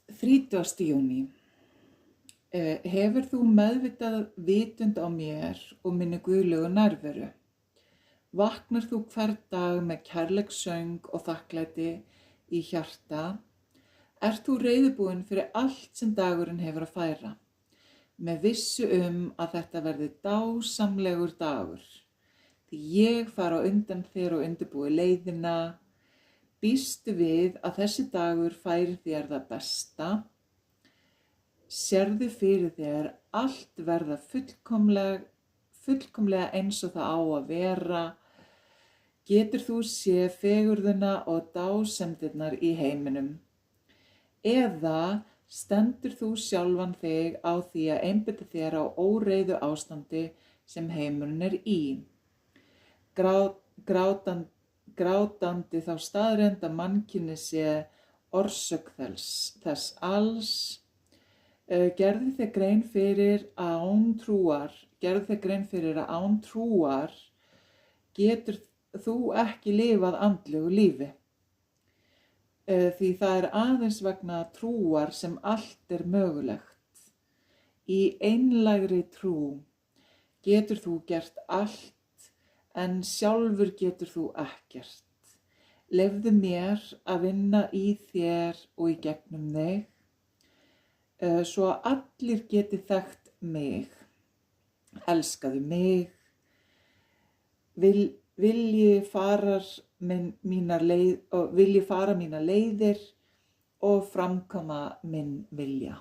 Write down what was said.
30. júní. Hefur þú meðvitað vitund á mér og minni guðlegu nærveru? Vaknar þú hvern dag með kærleikssöng og þakklæti í hjarta? Ert þú reiðubúin fyrir allt sem dagurinn hefur að færa? Með vissu að þetta verði dásamlegur dagur. Því ég fara á undan þér og undirbúi leiðina. Býstu við að þessi dagur færi þér það besta? Sérðu fyrir þér allt verða fullkomlega eins og það á að vera? Getur þú séð fegurðina og dásemdirnar í heiminum? Eða stendur þú sjálfan þig á því að einbeita þér á óreiðu ástandi sem heimurinn í? Grátandi þá staðreynd að mannkynið sé orsök þess alls. Gerðu þér grein fyrir að án trúar getur þú ekki lifað andlegu lífi. Því það er aðeins vegna trúar sem allt er mögulegt. Í einlægri trú getur þú gert allt, en sjálfur getur þú ekkert. Leyfðu mér að vinna í þér og í gegnum þig, svo að allir geti þekkt mig. Elskaðu mig, vilji fara mínar leiðir og framkvæma minn vilja.